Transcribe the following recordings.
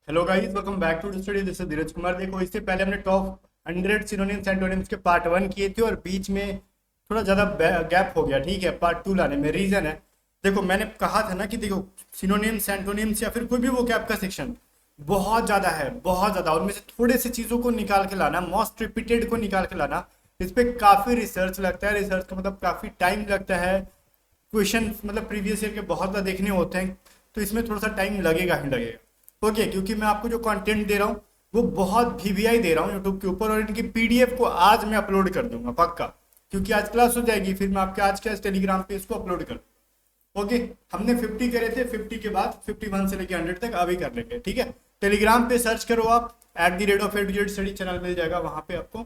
Hello guys, welcome back to study. This is Dheeraj Kumar. देखो, इससे पहले हमने टॉप 100 सिनोनिम्स एंटोनिम्स के पार्ट 1 किए थे और बीच में थोड़ा ज़्यादा गैप हो गया। ठीक है, पार्ट 2 लाने में रीज़न है, देखो मैंने कहा था ना कि देखो सिनोनिम्स एंटोनिम्स या फिर कोई भी वो कैप का सेक्शन बहुत ज़्यादा है, बहुत ज़्यादा। उनमें से थोड़े से चीज़ों को निकाल के लाना, मोस्ट रिपीटेड को निकाल के लाना, इस पर काफ़ी रिसर्च लगता है। रिसर्च का मतलब काफ़ी टाइम लगता है। क्वेश्चन मतलब प्रीवियस ईयर के बहुत ज़्यादा देखने होते हैं, तो इसमें थोड़ा सा टाइम लगेगा ही लगेगा। ओके, क्योंकि मैं आपको जो कंटेंट दे रहा हूँ वो बहुत वीवीआई दे रहा हूँ यूट्यूब के ऊपर, और इनकी पीडीएफ को आज मैं अपलोड कर दूंगा पक्का, क्योंकि आज क्लास हो जाएगी, फिर मैं आपके आज के टेलीग्राम पे इसको अपलोड कर दूँ। ओके, हमने 50 करे थे, 50 के बाद 51 से लेकर 100 तक अभी कर लेंगे। ठीक है, टेलीग्राम पे सर्च करो आप @A स्टडी चैनल मिल जाएगा, वहां पे आपको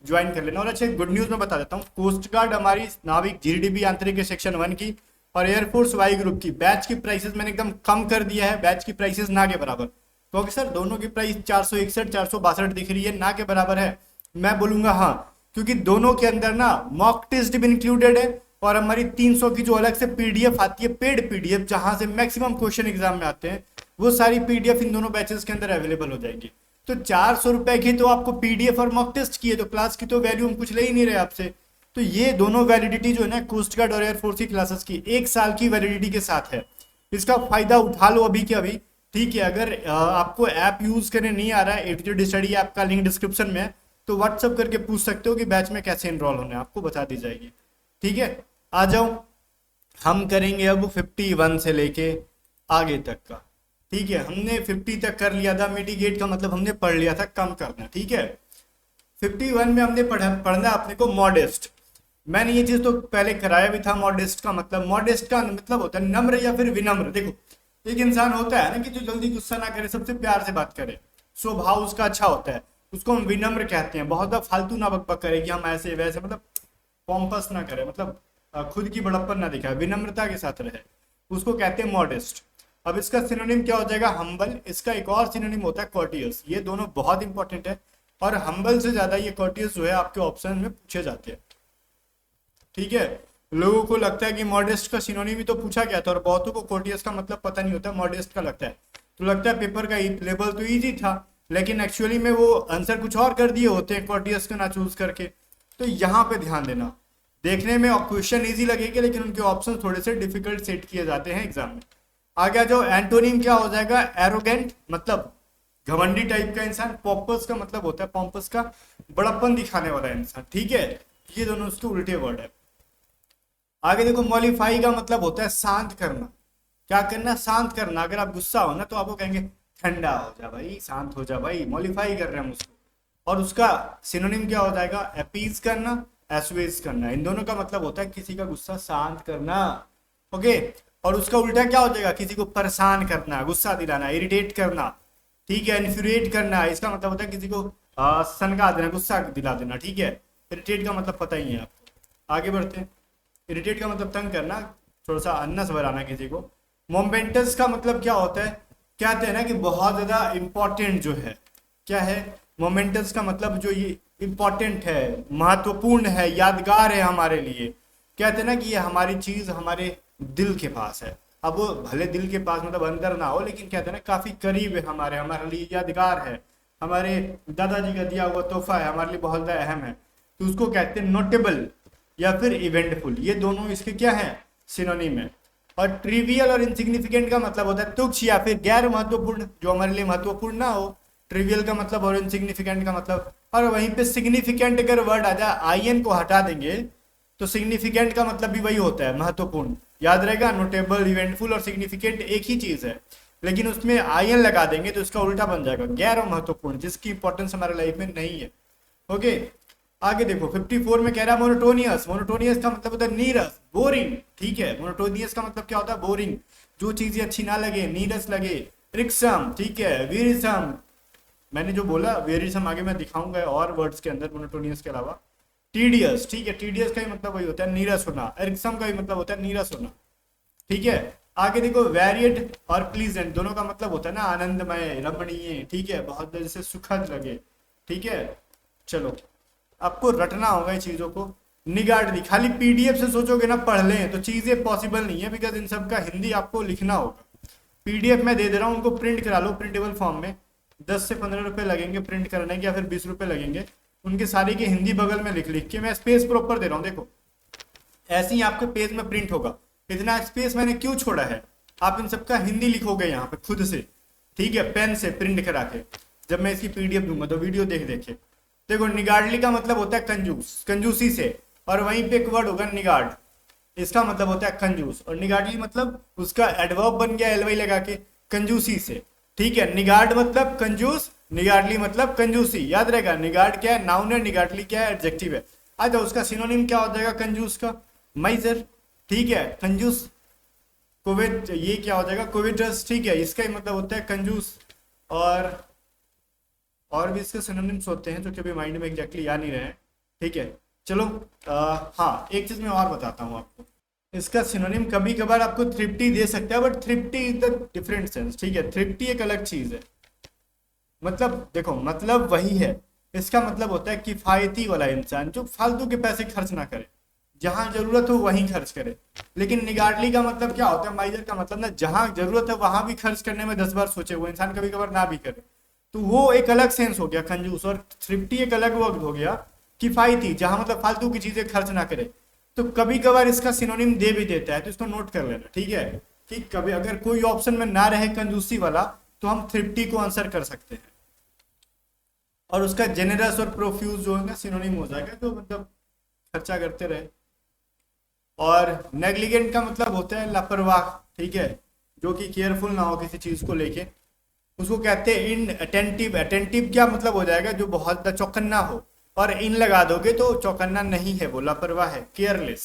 ज्वाइन कर लेना। और अच्छा, गुड न्यूज मैं बता देता हूँ, कोस्ट गार्ड हमारी नाविक जीडीबी आंतरिक सेक्शन 1 की और एयरफोर्स वाई ग्रुप की बैच की प्राइसेस मैंने एकदम कम कर दिया है। बैच की प्राइसेस ना के बराबर, क्योंकि सर दोनों की प्राइस 461 462 दिख रही है, ना के बराबर है। मैं बोलूंगा हाँ, क्योंकि दोनों के अंदर ना मॉक टेस्ट भी इंक्लूडेड है, और हमारी 300 की जो अलग से पीडीएफ आती है, पेड पीडीएफ, जहां से मैक्सिमम क्वेश्चन एग्जाम में आते हैं, वो सारी पीडीएफ इन दोनों बैचेस के अंदर अवेलेबल हो जाएगी। तो 400 रुपए की तो आपको पीडीएफ और मॉक टेस्ट की है, तो क्लास की तो वैल्यू हम कुछ ले ही नहीं रहे आपसे। तो ये दोनों वैलिडिटी जो है ना, कोस्ट गार्ड और एयरफोर्स की क्लासेस की 1 साल की वैलिडिटी के साथ है। इसका फायदा उठा लो अभी के अभी। ठीक है, अगर आपको ऐप यूज करने नहीं आ रहा है, एटीट्यूड स्टडी ऐप का लिंक डिस्क्रिप्शन में है, तो व्हाट्सअप करके पूछ सकते हो कि बैच में कैसे इनरोल होना है, आपको बता दी जाएगी। ठीक है, आ जाओ, हम करेंगे अब 51 से लेके आगे तक का। ठीक है, हमने 50 तक कर लिया था, मिटिगेट का मतलब हमने पढ़ लिया था कम करना। ठीक है, 51 में हमने पढ़ना अपने को मॉडेस्ट। मैंने ये चीज तो पहले कराया भी था। मॉडेस्ट का मतलब होता है नम्र या फिर विनम्र। देखो, एक इंसान होता है ना कि जो जल्दी गुस्सा ना करे, सबसे प्यार से बात करे, स्वभाव उसका अच्छा होता है, उसको हम विनम्र कहते हैं। बहुत ज्यादा फालतू ना बकबक करे कि हम ऐसे वैसे, मतलब पॉम्पस ना करे, मतलब खुद की बड़प्पन ना दिखाए, विनम्रता के साथ रहे, उसको कहते हैं मॉडेस्ट। अब इसका सिनोनिम क्या हो जाएगा? हम्बल। इसका एक और सिनोनिम होता है कॉर्टियस। ये दोनों बहुत इंपॉर्टेंट है, और हम्बल से ज्यादा ये कॉर्टियस जो है आपके ऑप्शन में पूछे जाते हैं। ठीक है, लोगों को लगता है कि मॉडेस्ट का सिनोनिम ही तो पूछा गया था, और बहुतों को कॉर्टियस का मतलब पता नहीं होता, मॉडेस्ट का लगता है। तो लगता है पेपर का लेवल तो इजी था, लेकिन एक्चुअली में वो आंसर कुछ और कर दिए होते हैं कॉर्टियस का ना चूज करके। तो यहाँ पे ध्यान देना, देखने में क्वेश्चन इजी लगेगा, लेकिन उनके ऑप्शन थोड़े से डिफिकल्ट सेट किए जाते हैं एग्जाम में। आगे जो एंटोनिम क्या हो जाएगा? एरोगेंट, मतलब घमंडी टाइप का इंसान। पॉम्पस का मतलब होता है, पॉम्पस का बड़प्पन दिखाने वाला इंसान। ठीक है, ये दोनों उसके उल्टे वर्ड है। आगे देखो, मॉलिफाई का मतलब होता है शांत करना। क्या करना? शांत करना। अगर आप गुस्सा हो ना, तो आपको कहेंगे ठंडा हो जा भाई, शांत हो जा भाई, मॉलिफाई कर रहे हैं हम उसको। और उसका सिनोनिम क्या हो जाएगा? अपीज करना, एसुएज करना। इन दोनों का मतलब होता है किसी का गुस्सा शांत करना। ओके, और उसका उल्टा क्या हो जाएगा? किसी को परेशान करना, गुस्सा दिलाना, इरिटेट करना। ठीक है, इन्फ्यूरिएट करना, इसका मतलब होता है किसी को सनका देना, गुस्सा दिला देना। ठीक है, इरिटेट का मतलब पता ही है आपको। आगे बढ़ते हैं। इरिटेट का मतलब तंग करना, थोड़ा सा अन्नस भराना किसी को। मोमेंटस का मतलब क्या होता है? कहते हैं ना कि बहुत ज्यादा इंपॉर्टेंट जो है, क्या है मोमेंटस का मतलब? जो ये इंपॉर्टेंट है, महत्वपूर्ण है, यादगार है हमारे लिए। कहते हैं ना कि ये हमारी चीज हमारे दिल के पास है। अब वो भले दिल के पास मतलब अंदर ना हो, लेकिन कहते हैं ना काफी करीब है हमारे, हमारे लिए यादगार है, हमारे दादाजी का दिया हुआ तोहफा है, हमारे लिए बहुत ज्यादा अहम है। तो उसको कहते हैं नोटेबल या फिर इवेंटफुल। ये दोनों इसके क्या है? सिनोनिम है। और ट्रिवियल और इनसिग्निफिकेंट का मतलब होता है तुच्छ या फिर गैर महत्वपूर्ण, जो हमारे लिए महत्वपूर्ण ना हो। ट्रिवियल का मतलब और इनसिग्निफिकेंट का मतलब। और वहीं पे सिग्निफिकेंट अगर वर्ड आ जाए, आईएन को हटा देंगे, तो सिग्निफिकेंट का मतलब भी वही होता है, महत्वपूर्ण। याद रहेगा, नोटेबल, इवेंटफुल और सिग्निफिकेंट एक ही चीज है, लेकिन उसमें आईएन लगा देंगे तो उसका उल्टा बन जाएगा, गैर महत्वपूर्ण, जिसकी इंपॉर्टेंस हमारे लाइफ में नहीं है। ओके, आगे देखो 54 में कह रहा है मोनोटोनियस। मोनोटोनियस का मतलब होता है नीरस, बोरिंग। ठीक है, मोनोटोनियस का मतलब क्या होता है? बोरिंग, जो चीजें अच्छी ना लगे, नीरस लगे। रिक्सम, ठीक है, वीरिसम। मैंने जो बोला वेरिसम आगे मैं दिखाऊंगा और वर्ड्स के अंदर मोनोटोनियस के अलावा। टीडियस, ठीक है, टीडियस का ही मतलब वही होता है नीरस होना। रिक्सम का भी मतलब होता है नीरस होना। ठीक है, आगे देखो वेरिएड और प्लीजेंट, दोनों का मतलब होता है ना आनंदमय, रमणीय। ठीक है, बहुत देर से सुखद लगे। ठीक है, चलो आपको रटना होगा ये चीजों को। निगाड़ दी, खाली पीडीएफ से सोचोगे ना पढ़ लें तो चीजें पॉसिबल नहीं है, बिकॉज इन सब का हिंदी आपको लिखना होगा। PDF मैं दे रहा हूँ, उनको प्रिंट करा लो प्रिंटेबल फॉर्म में, 10 से 15 रुपए लगेंगे प्रिंट कराने के, या फिर 20 रुपए लगेंगे। उनके सारे के हिंदी बगल में लिख लिख के मैं स्पेस प्रॉपर दे रहा हूँ। देखो ऐसे ही आपके पेज में प्रिंट होगा। इतना स्पेस मैंने क्यों छोड़ा है, आप इन सबका हिंदी लिखोगे यहाँ पे खुद से, ठीक है, पेन से प्रिंट करा के। जब मैं इसकी PDF दूंगा तो वीडियो देख देखे। देखो निगार्डली का मतलब होता है कंजूस, कंजूसी से, और वहीं पे एक वर्ड होगा निगार्ड, इसका मतलब होता है कंजूस, और निगार्डली मतलब उसका एडवर्ब बन गया LY लगा के, कंजूसी से, ठीक है। निगार्ड मतलब कंजूस, निगार्डली मतलब कंजूसी, याद रहेगा। निगार्ड क्या है, नाउन है, निगार्डली क्या है, एडजेक्टिव है। अच्छा उसका सिनोनिम क्या हो जाएगा कंजूस का, माइजर, ठीक है। कंजूस कोविड, ये क्या हो जाएगा, कोविडस, ठीक है, इसका ही मतलब होता है कंजूस। और भी इसके सिनोनिम्स होते हैं जो कि अभी माइंड में एग्जैक्टली आ नहीं रहे हैं, ठीक है। चलो हाँ एक चीज मैं और बताता हूँ आपको, इसका सिनोनिम कभी कभार आपको थ्रिफ्टी दे सकता है, but thrifty is the different sense, ठीक है। थ्रिफ्टी एक अलग चीज है, मतलब देखो मतलब वही है। इसका मतलब होता है किफायती वाला इंसान, जो फालतू के पैसे खर्च ना करे, जहां जरूरत हो वहीं खर्च करे। लेकिन निगार्डली का मतलब क्या होता है, माइजर का मतलब ना जहां जरूरत है वहां भी खर्च करने में 10 बार सोचे, वो इंसान कभी कभार ना भी करे। तो वो एक अलग सेंस हो गया कंजूस, और थ्रिफ्टी एक अलग वर्ड हो गया किफायती, जहां मतलब फालतू की चीजें खर्च ना करे। तो कभी कभार इसका सिनोनिम दे भी देता है, तो इसको नोट कर लेना, ठीक है। कि कभी अगर कोई ऑप्शन में ना रहे कंजूसी वाला, तो हम थ्रिफ्टी को आंसर कर सकते हैं, और उसका जेनरस और प्रोफ्यूज जो है ना सिनोनिम हो जाएगा, जो मतलब खर्चा करते रहे। और नेग्लिजेंट का मतलब होता है लापरवाह, ठीक है, जो कि केयरफुल ना हो किसी चीज को लेके, उसको कहते हैं इन अटेंटिव। अटेंटिव क्या मतलब हो जाएगा, जो बहुत चौकन्ना हो, और इन लगा दोगे तो चौकन्ना नहीं है, वो लापरवाह है, केयरलेस।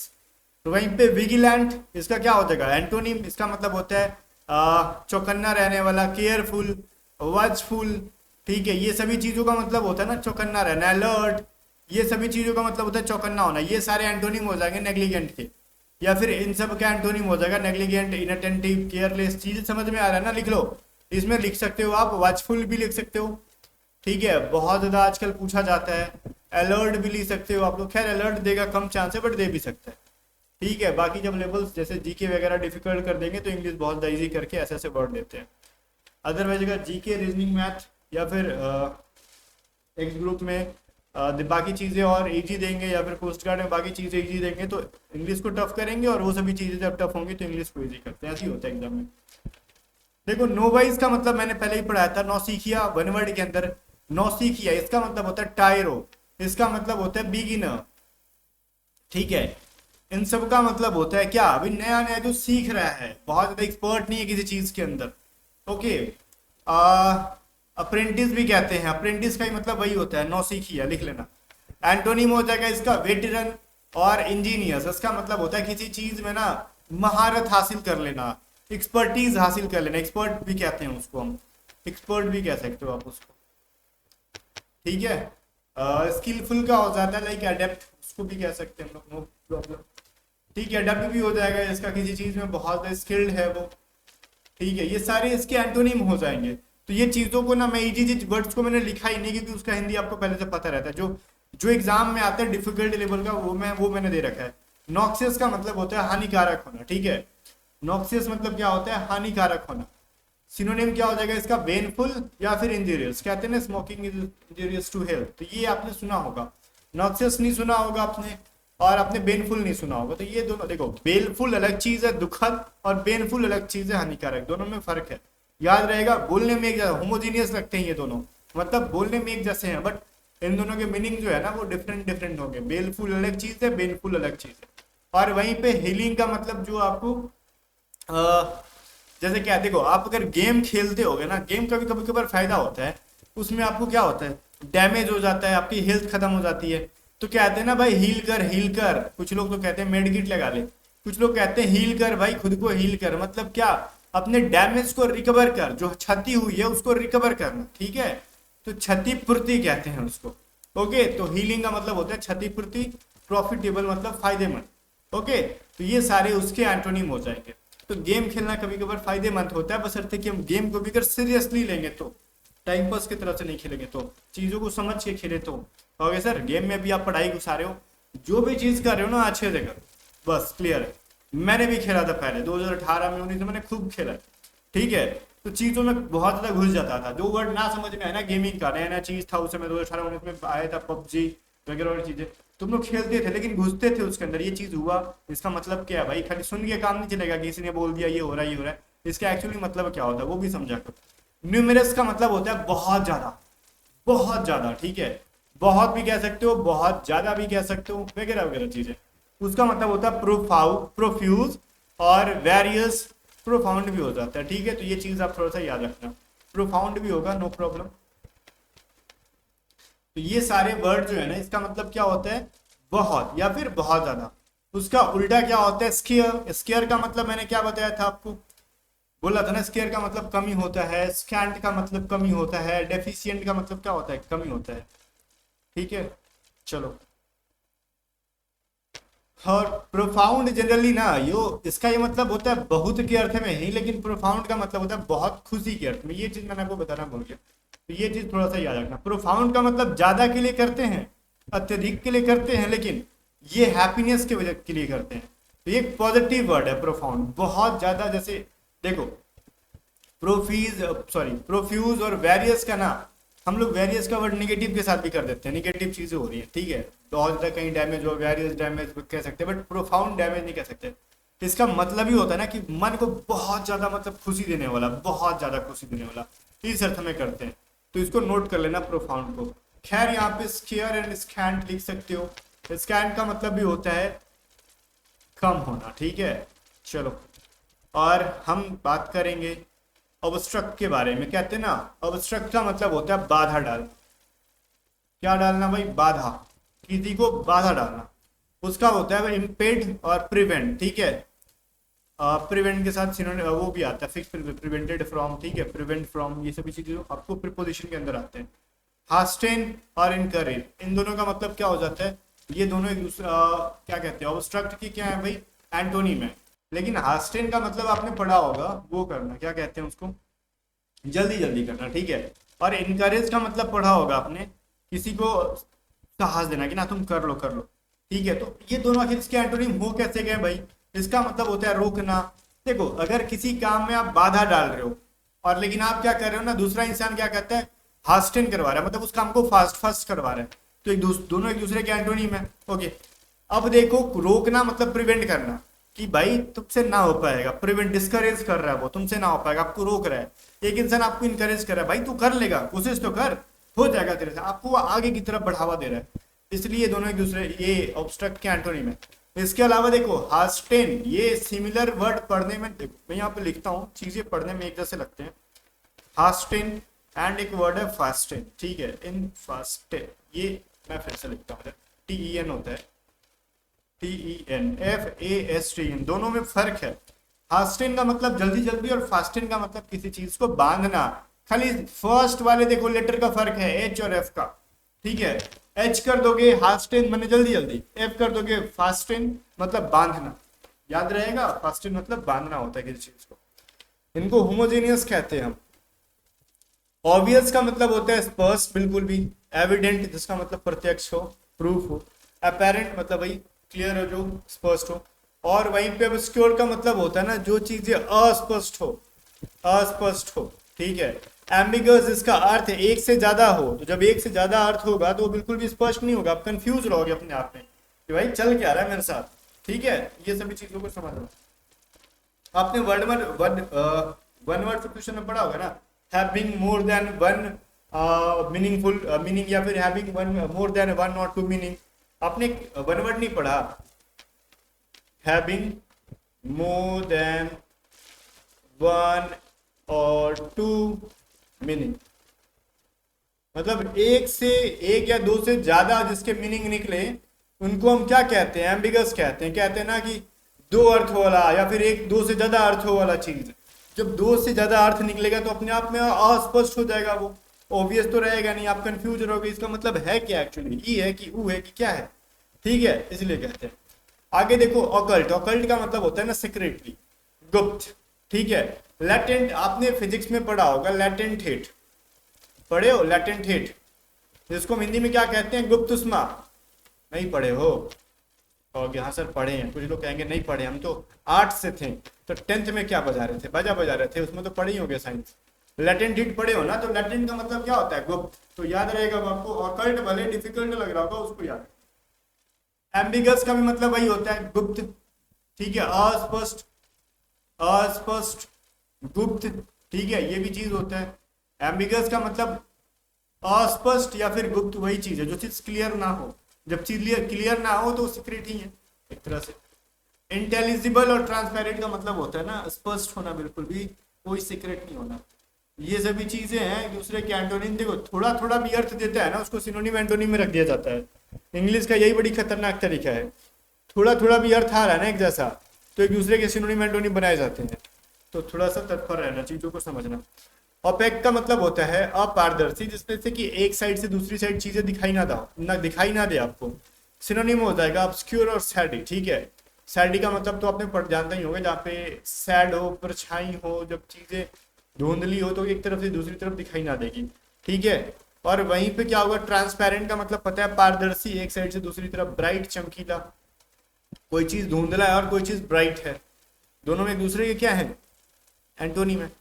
तो वहीं पे विजिलेंट, इसका क्या हो जाएगा एंटोनिम, इसका मतलब होता है चौकन्ना रहने वाला, केयरफुल, वॉचफुल, ठीक है। ये सभी चीजों का मतलब होता है ना चौकन्ना रहना, अलर्ट, ये सभी चीजों का मतलब होता है चौकन्ना होना। ये सारे एंटोनिम हो जाएंगे नेग्लिजेंट के, या फिर इन सब का एंटोनिम हो जाएगा नेग्लिजेंट, इनअटेंटिव, केयरलेस। चीज समझ में आ रहा है ना, लिख लो। इसमें लिख सकते हो आप वॉचफुल भी लिख सकते हो, ठीक है, बहुत ज्यादा आजकल पूछा जाता है। अलर्ट भी लिख सकते हो आप लोग, खैर अलर्ट देगा कम चांस है, बट दे भी सकता है, ठीक है। बाकी जब लेवल्स जैसे जीके वगैरह डिफिकल्ट कर देंगे तो इंग्लिश बहुत इजी करके ऐसे ऐसे वर्ड देते हैं। अदरवाइज अगर जीके, रीजनिंग, मैथ या फिर एक्स ग्रुप में बाकी चीज़ें और इजी देंगे, या फिर कोस्ट गार्ड में बाकी चीज़ें इजी देंगे, तो इंग्लिश को टफ करेंगे, और वो सभी चीज़ें जब टफ होंगी तो इंग्लिश को इजी करते हैं, ऐसे ही होता है एग्जाम में। देखो नोवाइस का मतलब मैंने पहले ही पढ़ाया था, नौसिखिया, वन वर्ड के अंदर नौसिखिया, इसका मतलब होता है टायरो, इसका मतलब होता है बिगिनर, ठीक है। इन सब का मतलब होता है क्या, अभी नया नया जो सीख रहा है, बहुत ज्यादा एक्सपर्ट नहीं है किसी चीज के अंदर, ओके। अप्रेंटिस भी कहते हैं, अप्रेंटिस का ही मतलब वही होता है, नौसिखिया, लिख लेना। एंटोनिम हो जाएगा इसका वेटरन और इंजीनियर्स, इसका मतलब होता है किसी चीज में ना महारत हासिल कर लेना, एक्सपर्टीज हासिल कर लेना, एक्सपर्ट भी कहते हैं उसको, हम एक्सपर्ट भी कह सकते हो आप उसको, ठीक है। स्किलफुल का हो जाता है लाइक अडेप्ट, उसको भी कह सकते हैं हम लोग, नो प्रॉब्लम, ठीक है। अडेप्ट भी हो जाएगा इसका, किसी चीज में बहुत स्किल्ड है वो, ठीक है। ये सारे इसके एंटोनिम हो जाएंगे। तो ये चीजों को ना मैं इजी वर्ड्स को मैंने लिखा ही नहीं, क्योंकि उसका हिंदी आपको पहले से पता रहता है, जो जो एग्जाम में आता है डिफिकल्ट लेवल का, वो मैंने दे रखा है। नॉक्सियस का मतलब होता है हानिकारक होना, ठीक है। नॉक्सियस मतलब क्या होता है, हानिकारक होना। सिनोनिम क्या हो जाएगा इसका, बेनफुल या फिर इंजीरियस, कहते हैं ना smoking is injurious to health, तो ये आपने सुना होगा। नॉक्सियस नहीं सुना होगा आपने, और आपने बेनफुल नहीं सुना होगा। तो ये दोनों देखो, बेनफुल अलग चीज है दुखद, और बेनफुल अलग चीज है हानिकारक, दोनों में फर्क है, याद रहेगा। बोलने में एक जैसा, होमोजीनियस लगते हैं ये दोनों, मतलब बोलने में एक जैसे हैं, बट इन दोनों के मीनिंग जो है ना वो डिफरेंट डिफरेंट होंगे। बेलफुल अलग चीज है, बेनफुल अलग चीज है। और वहीं पे हीलिंग का मतलब जो आपको जैसे क्या, देखो आप अगर गेम खेलते होगे ना, गेम का भी कभी कभार फायदा होता है, उसमें आपको क्या होता है, डैमेज हो जाता है, आपकी हेल्थ खत्म हो जाती है, तो कहते हैं ना भाई हील कर, हील कर। कुछ लोग तो कहते हैं मेडिकिट लगा ले, कुछ लोग कहते हैं हील कर भाई, खुद को हील कर, मतलब क्या, अपने डैमेज को रिकवर कर, जो क्षति हुई है उसको रिकवर करना, ठीक है। तो क्षतिपूर्ति कहते हैं उसको, ओके। तो हीलिंग का मतलब होता है क्षतिपूर्ति, प्रॉफिटेबल मतलब फायदेमंद, ओके। तो ये सारे उसके एंटोनिम हो जाएंगे। तो गेम खेलना कभी कभार फायदेमंद होता है, बशर्ते कि हम गेम को भी अगर सीरियसली लेंगे, तो टाइम पास की तरह से नहीं खेलेंगे, तो चीजों को समझ के खेले तो ओके सर। गेम में भी आप पढ़ाई घुसा रहे हो, जो भी चीज कर रहे हो ना अच्छे से करो, बस क्लियर है। मैंने भी खेला था पहले 2018 में 19 में, मैंने खूब खेला, ठीक है। तो चीजों में बहुत ज्यादा घुस जाता था, जो वर्ड ना समझ में आया ना, गेमिंग का नया नया चीज था उस समय 2018-19 में आया था पबजी वगैरह और चीजें, तुम लोग खेलते थे लेकिन घुसते थे उसके अंदर, ये चीज हुआ। इसका मतलब क्या है भाई, खाली सुन के काम नहीं चलेगा, किसी ने बोल दिया ये हो रहा है ये हो रहा है, इसका एक्चुअली मतलब क्या होता है वो भी समझा करो। न्यूमेरस का मतलब होता है बहुत ज्यादा, बहुत ज्यादा, ठीक है। बहुत भी कह सकते हो, बहुत ज्यादा भी कह सकते हो, वगैरह वगैरह चीजें। उसका मतलब होता है प्रोफ्यूज, और वेरियस प्रोफाउंड भी हो जाता है, ठीक है। तो ये चीज आप थोड़ा सा याद रखना, प्रोफाउंड भी होगा, नो प्रॉब्लम। तो ये सारे वर्ड जो है ना, इसका मतलब क्या होता है, बहुत या फिर बहुत ज्यादा। उसका उल्टा क्या होता है, स्केयर। स्केयर का मतलब मैंने क्या बताया था आपको, बोला था ना, स्केयर का मतलब कमी होता है, स्कैंट का मतलब कमी होता है, डेफिशिएंट का मतलब क्या होता है, कमी होता है, ठीक है। चलो, और प्रोफाउंड जनरली ना, यो इसका ये मतलब होता है बहुत के अर्थ में ही, लेकिन प्रोफाउंड का मतलब होता है बहुत खुशी के अर्थ में। ये चीज मैंने आपको बताना भूल गया, तो ये चीज थोड़ा सा याद रखना। प्रोफाउंड का मतलब ज्यादा के लिए करते हैं, अत्यधिक के लिए करते हैं, लेकिन ये हैप्पीनेस के वजह के लिए करते हैं। तो ये एक पॉजिटिव वर्ड है प्रोफाउंड, बहुत ज्यादा। जैसे देखो, प्रोफ्यूज और वेरियस का ना, हम लोग वेरियस का वर्ड निगेटिव के साथ भी कर देते हैं, निगेटिव चीजें हो रही है, ठीक है। बहुत ज्यादा कहीं डैमेज हो, वेरियस डैमेज कह सकते हैं, बट प्रोफाउंड डैमेज नहीं कह सकते। इसका मतलब ही होता है ना कि मन को बहुत ज्यादा मतलब खुशी देने वाला, बहुत ज्यादा खुशी देने वाला, इस अर्थ में करते हैं। तो इसको नोट कर लेना प्रोफाउंड को। खैर यहाँ पे स्केयर एंड स्कैंट लिख सकते हो। स्कैंट का मतलब भी होता है कम होना, ठीक है। चलो, और हम बात करेंगे ऑब्स्ट्रक्ट के बारे में। कहते हैं ना, ऑब्स्ट्रक्ट का मतलब होता है बाधा डाल। क्या डालना भाई, बाधा, किसी को बाधा डालना। उसका होता है इम्पेड और प्रिवेंट, ठीक है। प्रिवेंट के साथ वो भी आता है, फिक्स प्रिवेंटेड फ्रॉम, ठीक है, प्रिवेंट फ्रॉम, ये सभी चीजें आपको प्रीपोजिशन के अंदर आते हैं। हास्टेन और इनकरेज, इन दोनों का मतलब क्या हो जाता है, ये दोनों एक दूसरा क्या कहते हैं, ऑब्स्ट्रक्ट की क्या है भाई, एंटोनिम है। लेकिन हास्टेन का मतलब आपने पढ़ा होगा, वो करना, क्या कहते हैं उसको, जल्दी जल्दी करना, ठीक है। और इनकरेज का मतलब पढ़ा होगा आपने, किसी को साहस देना कि ना तुम कर लो कर लो, ठीक है। तो ये दोनों आखिर इसके एंटोनिम हो कैसे गए भाई, इसका मतलब होता है रोकना। देखो, अगर किसी काम में आप बाधा डाल रहे हो, और लेकिन आप क्या कर रहे हो ना, दूसरा इंसान क्या कहता है, हास्टेन करवा रहा है, मतलब उस काम को फास्ट फास्ट करवा रहा है, तो दोनों एक दूसरे के एंटोनिम है, ओके। अब देखो, रोकना मतलब प्रिवेंट करना, कि भाई तुमसे ना हो पाएगा, प्रिवेंट, डिस्करेज कर रहा है वो, तुमसे ना हो पाएगा, आपको रोक रहा है। एक इंसान आपको इनकरेज कर रहा है, भाई तू कर लेगा, कोशिश तो कर, हो जाएगा तेरे से, आपको वो आगे की तरफ बढ़ावा दे रहा है। इसलिए दोनों एक दूसरे, ये ऑब्स्ट्रक्ट के एंटोनिम है। इसके अलावा देखो, हास्टेन, ये सिमिलर वर्ड पढ़ने में, देखो मैं यहाँ पे लिखता हूँ, चीजें पढ़ने में एक जैसे लगते हैं। हास्टेन एंड एक वर्ड है फास्टेन, ठीक है, इन फास्टेन, ये मैं फिर से लिखता हूँ, TEN होता है, TEN, FASTN, दोनों में फर्क है। हास्टेन का मतलब जल्दी जल्दी, और फास्टेन का मतलब किसी चीज को बांधना। खाली फर्स्ट वाले देखो लेटर का फर्क है, H और F का, ठीक है। H कर दोगे हास्टेन माने जल्दी जल्दी, F कर दोगे फास्टेन मतलब बांधना। याद रहेगा, फास्टेन मतलब बांधना होता है किसी चीज को। इनको होमोजेनियस कहते हैं हम। ऑब्वियस का मतलब होता है स्पष्ट, बिल्कुल भी। एविडेंट, जिसका मतलब प्रत्यक्ष हो, प्रूफ हो। अपेरेंट मतलब भाई क्लियर हो, जो स्पष्ट हो। और वहीं पे ऑब्स्क्योर का मतलब होता है ना, जो चीजें अस्पष्ट हो, अस्पष्ट हो, ठीक है। एम्बिगस, इसका अर्थ एक से ज्यादा हो, तो जब एक से ज्यादा अर्थ होगा तो वो बिल्कुल भी स्पष्ट नहीं होगा, आप कंफ्यूज रहोगे अपने आप में कि भाई चल क्या रहा है मेरे साथ, ठीक है। ये सभी चीजों को समझ लो। आपने वन वर्ड क्वेश्चन में पढ़ा होगा ना, having more than one meaningful meaning, या फिर having one more than one और टू मीनिंग। आपने वन वर्ड नहीं पढ़ा, हैविंग मोर देन वन और टू मीनिंग, मतलब एक या दो से ज्यादा जिसके मीनिंग निकले, उनको हम क्या कहते हैं, एम्बिगस कहते हैं। कहते हैं ना कि दो अर्थ वाला, या फिर एक दो से ज्यादा अर्थों वाला चीज। जब दो से ज्यादा अर्थ निकलेगा तो अपने आप में अस्पष्ट हो जाएगा, वो ऑब्वियस तो रहेगा नहीं, आप कंफ्यूज रहोगे इसका मतलब है क्या, एक्चुअली ई है कि ऊ है कि क्या है, ठीक है, इसलिए कहते हैं। आगे देखो, ऑकल्ट, ऑकल्ट का मतलब होता है ना सेक्रेटरी, गुप्त, ठीक है। लैटेंट, आपने फिजिक्स में पढ़ा होगा, लैटेंट हीट पढ़े हो, लैटेंट हीट, जिसको हम हिंदी में क्या कहते हैं, गुप्त उष्मा, नहीं पढ़े हो, और यहाँ सर पढ़े हैं, कुछ लोग कहेंगे नहीं पढ़े, हम तो आर्ट से थे, तो 10th में क्या बजा रहे थे, बजा रहे थे, उसमें तो पढ़े ही हो गए साइंस। लैटिन हिट पढ़े हो ना, तो लैटिन का मतलब क्या होता है, गुप्त, तो याद रहेगा आपको। ऑकल्ट भले डिफिकल्ट लग रहा होगा, उसको याद। एम्बिगस का भी मतलब वही होता है, गुप्त, ठीक है, अस्पष्ट, अस्पष्ट, गुप्त, ठीक है, ये भी चीज होता है। एम्बिगस का मतलब अस्पष्ट या फिर गुप्त, वही चीज है जो चीज क्लियर ना हो। जब चीज क्लियर ना हो तो सीक्रेट ही है एक तरह से। इंटेलिजिबल और ट्रांसपेरेंट का मतलब होता है ना स्पष्ट होना, बिल्कुल भी कोई सीक्रेट नहीं होना। ये सभी चीजें हैं दूसरे के एंटोनिम। देखो थोड़ा थोड़ा भी अर्थ देता है ना, उसको सिनोनिम एंटोनिम में रख दिया जाता है। इंग्लिश का यही बड़ी खतरनाक तरीका है, थोड़ा थोड़ा भी अर्थ आ रहा है ना एक जैसा, तो एक दूसरे के सिनोनिम एंटोनिम बनाए जाते हैं। तो थोड़ा सा तत्पर रहना, चीजों को समझना। ओपेक का मतलब होता है अपारदर्शी, जिसमें से कि एक साइड से दूसरी साइड चीजें दिखाई ना दे आपको। सिनोनिम हो जाएगा ऑब्सक्योर और सैडी, ठीक है। सैडी का मतलब तो आपने पढ़ जानते ही होंगे, जहाँ पे सैड हो, परछाई हो, जब चीजें धुंधली हो तो एक तरफ से दूसरी तरफ दिखाई ना देगी, ठीक है। और वहीं पे क्या होगा, ट्रांसपेरेंट का मतलब पता है पारदर्शी, एक साइड से दूसरी तरफ, ब्राइट चमकीला। कोई चीज धुंधला है और कोई चीज ब्राइट है, दोनों में एक दूसरे के क्या है, एंटोनिम है।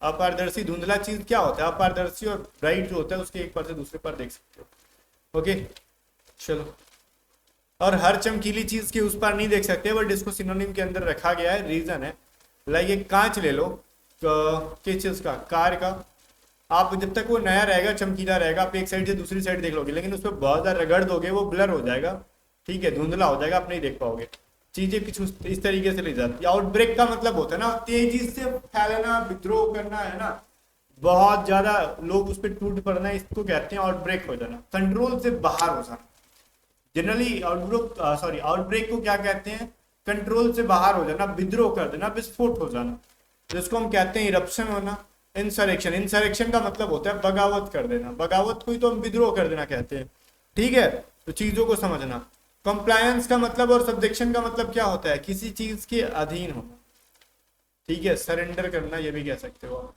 अपारदर्शी धुंधला चीज क्या होता है, अपारदर्शी, और ब्राइट जो होता है उसके एक पर से दूसरे पर देख सकते हो। ओके चलो, और हर चमकीली चीज के उस पर नहीं देख सकते, बट इसको सिनोनिम के अंदर रखा गया है, रीजन है। लाइक एक कांच ले लो, किस चीज का, कार का। आप जब तक वो नया रहेगा, चमकीला रहेगा, आप एक साइड से दूसरी साइड देख लोगे, लेकिन उस पर बहुत ज्यादा रगड़ दोगे वो ब्लर हो जाएगा, ठीक है, धुंधला हो जाएगा, आप नहीं देख पाओगे। चीजें कुछ इस तरीके से ले जाती है। आउटब्रेक का मतलब होता है ना तेजी से फैलना, विद्रोह करना, है ना, बहुत ज्यादा लोग उस पर टूट पड़ना, इसको कहते हैं आउटब्रेक हो जाना, कंट्रोल से बाहर हो जाना। जनरली आउटब्रेक को क्या कहते हैं, कंट्रोल से बाहर हो जाना, विद्रोह कर देना, विस्फोट हो जाना, जिसको हम कहते हैं इरप्शन होना। इंसरेक्शन, इंसरेक्शन का मतलब होता है बगावत कर देना, बगावत को ही तो हम विद्रोह कर देना कहते हैं, ठीक है। तो चीजों को समझना। कंप्लायंस का मतलब और सब्जेक्शन का मतलब क्या होता है, किसी चीज के अधीन होना, ठीक है, सरेंडर करना, ये भी कह सकते हो आप।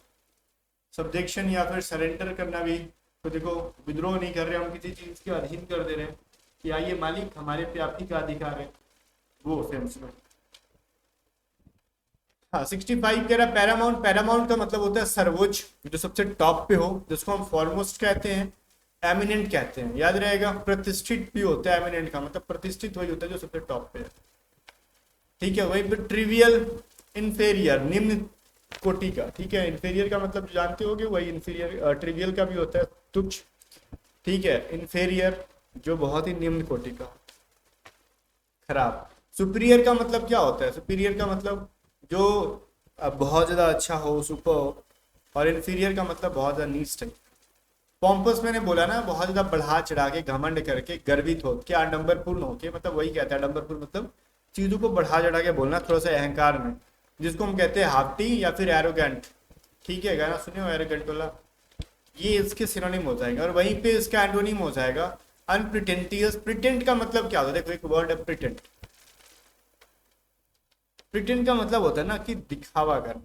सब्जेक्शन या फिर सरेंडर करना भी, तो देखो विद्रोह नहीं कर रहे हम, किसी चीज के अधीन कर दे रहे हैं कि आइए मालिक हमारे पे आप ही का अधिकार है, वो सेंस में। हाँ 65 कह रहा है पैरामाउंट। पैरामाउंट का मतलब होता है सर्वोच्च, जो सबसे टॉप पे हो, जिसको हम फॉरमोस्ट कहते हैं, एमिनेंट कहते हैं, याद रहेगा। प्रतिष्ठित भी होता है एमिनेंट का मतलब, प्रतिष्ठित वही होता है जो सबसे टॉप पे है, ठीक है। वहीं पे ट्रिवियल, इंफेरियर, निम्न कोटि का, ठीक है। इंफेरियर का मतलब जानते होगे, वही इंफीरियर। ट्रिवियल का भी होता है तुच्छ, ठीक है। इंफेरियर जो बहुत ही निम्न कोटि का, खराब। सुपीरियर का मतलब क्या होता है, सुपीरियर का मतलब जो बहुत ज्यादा अच्छा हो, सुपर हो। और इन्फीरियर का मतलब बहुत ज्यादा नीच टाइप। पॉम्पस मैंने बोला ना, बहुत ज्यादा बढ़ा चढ़ा के, घमंड करके, गर्वित हो के, आडंबरपूर्ण हो के, मतलब वही कहता है आडंबरपूर्ण, मतलब चीजों को बढ़ा चढ़ा के बोलना, थोड़ा सा अहंकार में, जिसको हम कहते हैं हाफ्टी या फिर एरोगेंट, ठीक है। गाना सुने हो एरोगेंट वाला, ये इसके सिनोनिम हो जाएगा। और वहीं पे इसका एंटोनिम हो जाएगा अनप्रिटेंटियस। प्रिटेंट का मतलब क्या होता है, देखो एक वर्ड है प्रिटेंट। प्रिटेंड का मतलब होता है ना कि दिखावा करना,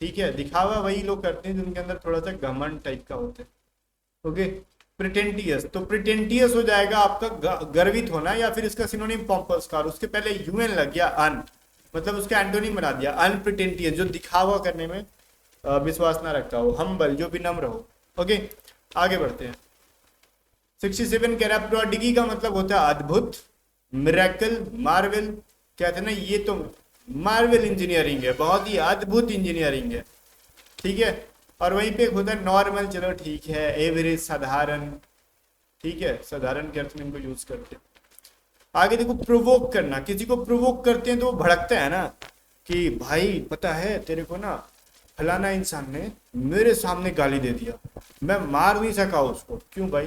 ठीक है। दिखावा वही लोग करते हैं जिनके अंदर थोड़ा सा घमंड टाइप का होता है, ओके। प्रिटेंटियस, तो प्रिटेंटियस हो जाएगा आपका गर्वित होना, या फिर इसका सिनोनिम पॉम्पस का, और उसके पहले यूएन लग गया, अन, मतलब उसका एंटोनिम बना दिया अनप्रिटेंटियस, जो दिखावा करने में विश्वास ना रखता हो, हम्बल, जो विनम्र हो, ओके। आगे बढ़ते हैं। 67 कह रहा है प्रोडिगी का मतलब होता है अद्भुत, मिरेकल, मार्वल, कहते हैं ना, ये तो मार्वल इंजीनियरिंग है, बहुत ही अद्भुत इंजीनियरिंग है, ठीक है। और वहीं पे होता है नॉर्मल, चलो ठीक है, एवरेज, साधारण, ठीक है, साधारण के अर्थ में इनको यूज करते हैं। आगे देखो प्रोवोक करना, किसी को प्रोवोक करते हैं तो वो भड़कता है ना, कि भाई पता है तेरे को ना, फलाना इंसान ने मेरे सामने गाली दे दिया, मैं मार नहीं सका उसको, क्यों भाई,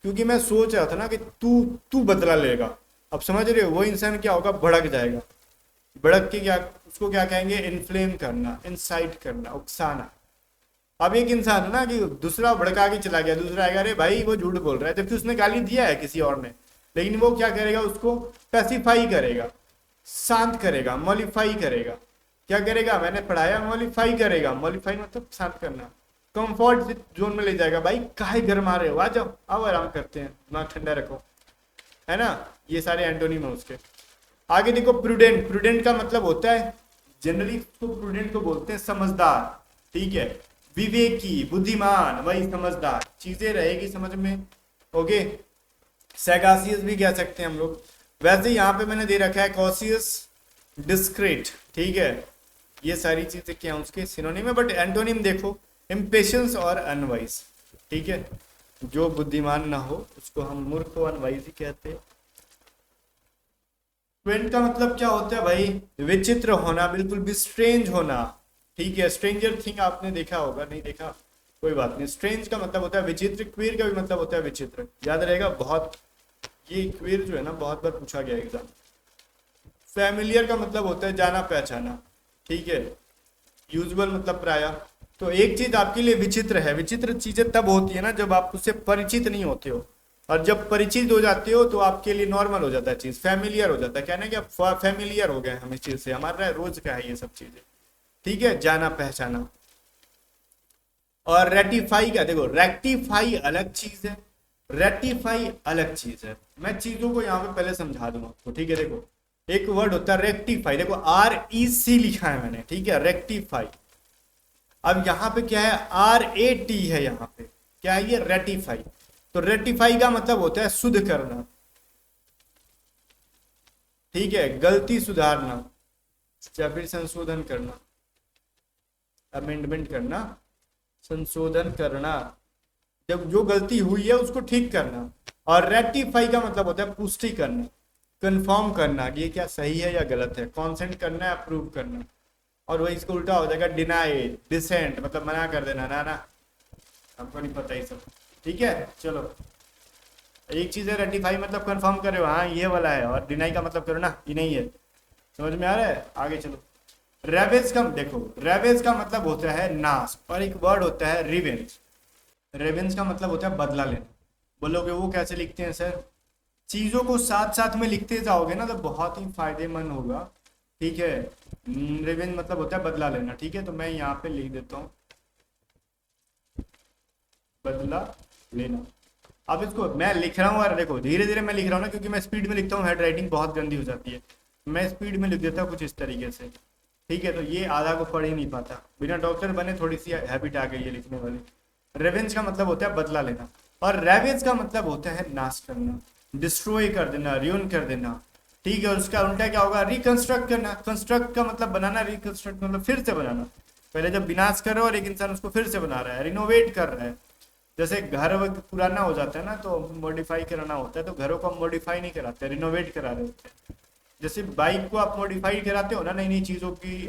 क्योंकि मैं सोच रहा था ना कि तू बदला लेगा। अब समझ रहे हो, वो इंसान क्या होगा, भड़क जाएगा। भड़क के क्या, उसको क्या कहेंगे, इन्फ्लेम करना, इंसाइट करना, उकसाना। अब एक इंसान है ना कि दूसरा भड़का के चला गया, दूसरा आएगा अरे भाई वो झूठ बोल रहा है, जबकि उसने गाली दिया है किसी और ने, लेकिन वो क्या करेगा, उसको पैसिफाई करेगा, शांत करेगा, मॉलिफाई करेगा। क्या करेगा, मैंने पढ़ाया, मॉलिफाई करेगा। मॉलिफाई मतलब शांत करना, कंफर्ट जोन में ले जाएगा। भाई काहे घर मारे हो, आ जाओ, आओ आराम करते हैं, दिमाग ठंडा रखो, है ना, ये सारे एंटोनिम है उसके। आगे देखो प्रूडेंट, प्रूडेंट का मतलब होता है जनरली तो प्रूडेंट को बोलते हैं समझदार, ठीक है, विवेकी, बुद्धिमान, वही समझदार, चीजें रहेगी समझ में। ओके, सैगासियस भी कह सकते हैं हम लोग। वैसे यहाँ पे मैंने दे रखा है कॉशियस, डिस्क्रेट, ठीक है, ये सारी चीजें क्या हैं उसके सिनोनिम है। बट एंटोनिम देखो इम्पेशंस और अनवाइज, ठीक है, जो बुद्धिमान ना हो उसको हम मूर्ख और अनवाइज ही कहते हैं। ट्वेंट का मतलब क्या होता है भाई, विचित्र होना, बिल्कुल भी स्ट्रेंज होना, ठीक है। स्ट्रेंजर थिंग आपने देखा होगा, नहीं देखा कोई बात नहीं। स्ट्रेंज का मतलब होता है विचित्र, क्वीर का भी मतलब होता है विचित्र, याद रहेगा बहुत, ये क्वीर जो है ना बहुत बार पूछा गया एग्जाम। फैमिलियर का मतलब होता है जाना पहचाना, ठीक है। यूजुअल मतलब प्राय। तो एक चीज आपके लिए विचित्र है, विचित्र चीजें तब होती है ना जब आप उससे परिचित नहीं होते हो, और जब परिचित हो जाते हो तो आपके लिए नॉर्मल हो जाता है चीज, फैमिलियर हो जाता है। कहना कि आप फैमिलियर हो गए हम इस चीज से, हमारा रोज का है ये सब चीजें, ठीक है, जाना पहचाना। और रेटिफाई का देखो, रेक्टिफाई अलग चीज है, रेटिफाई अलग चीज है। मैं चीजों को यहाँ पे पहले समझा दूंगा आपको, ठीक है। देखो एक वर्ड होता है रेक्टिफाई, देखो REC लिखा है मैंने, ठीक है, रेक्टिफाई। अब यहाँ पे क्या है, RAT है, यहाँ पे क्या है, ये रेटिफाई। तो रेटिफाई का मतलब होता है शुद्ध करना, ठीक है, गलती सुधारना या फिर संशोधन करना, अमेंडमेंट करना, संशोधन करना, जब जो गलती हुई है उसको ठीक करना। और रेक्टिफाई का मतलब होता है पुष्टि करना, कंफर्म करना कि ये क्या सही है या गलत है, कॉन्सेंट करना है, अप्रूव करना। और वही इसको उल्टा हो जाएगा डिनाई, डिसेंट, मतलब मना कर देना, ना ना हमको नहीं पता ये सब, ठीक है। चलो एक चीज है रेटिफाई मतलब कंफर्म करे हो, हाँ ये वाला है, और डिनाई का मतलब करो ना ये नहीं है, समझ में आ रहा है। आगे चलो, रेवेज का देखो, रेवेज का मतलब होता है नाश, और एक वर्ड होता है रिवेंज। रेवेंज का मतलब होता है बदला लेना। बोलोगे वो कैसे लिखते हैं सर, चीजों को साथ साथ में लिखते जाओगे ना तो बहुत ही फायदेमंद होगा, ठीक है। रिवेंज मतलब होता है बदला लेना, ठीक है। तो मैं यहाँ पे लिख देता हूँ बदला लेना। अब इसको मैं लिख रहा हूँ, और देखो धीरे धीरे मैं लिख रहा हूँ ना, क्योंकि मैं स्पीड में लिखता हूँ, हैंड राइटिंग बहुत गंदी हो जाती है। मैं स्पीड में लिख देता हूँ कुछ इस तरीके से, ठीक है। तो ये आधा को पढ़ ही नहीं पाता, बिना डॉक्टर बने थोड़ी सी हैबिट आ गई है लिखने वाली। रेवेंज का मतलब होता है बदला लेना, और रेवेज का मतलब होता है नाश करना, डिस्ट्रॉय कर देना, रियून कर देना, ठीक है। और उसका उल्टा क्या होगा, रिकंस्ट्रक्ट करना। कंस्ट्रक्ट का मतलब बनाना, रिकंस्ट्रक्ट मतलब फिर से बनाना। पहले जब विनाश कर रहे हो और एक इंसान उसको फिर से बना रहा है, रिनोवेट कर रहा है। जैसे घर पुराना हो जाता है ना तो मॉडिफाई कराना होता है, तो घरों को हम मॉडिफाई नहीं कराते, रिनोवेट करा रहे होते हैं। जैसे बाइक को आप मॉडिफाई कराते हो ना नई नई चीज़ों की,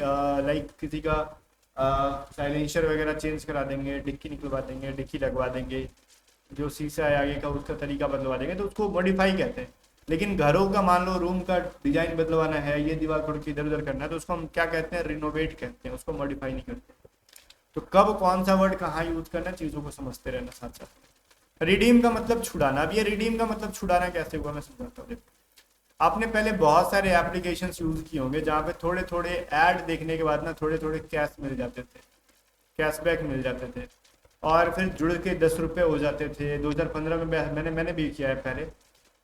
लाइक किसी का साइलेंसर वगैरह चेंज करा देंगे, डिक्की निकलवा देंगे, डिक्की लगवा देंगे, जो शीशा है आगे का उसका तरीका बदलवा देंगे, तो उसको मॉडिफाई कहते हैं। लेकिन घरों का मान लो रूम का डिजाइन बदलवाना है, ये दीवार थोड़ी सी इधर उधर करना है, तो उसको हम क्या कहते हैं, रिनोवेट कहते हैं, उसको मॉडिफाई नहीं करते। तो कब कौन सा वर्ड कहाँ यूज करना, चीज़ों को समझते रहना साथ साथ। रिडीम का मतलब छुड़ाना। अब ये रिडीम का मतलब छुड़ाना कैसे हुआ मैं समझाता हूँ। आपने पहले बहुत सारे एप्लीकेशंस यूज किए होंगे जहाँ पे थोड़े थोड़े ऐड देखने के बाद ना थोड़े थोड़े कैश मिल जाते थे, कैशबैक मिल जाते थे, और फिर जुड़ के 10 रुपये हो जाते थे। 2015 में मैंने भी किया है पहले,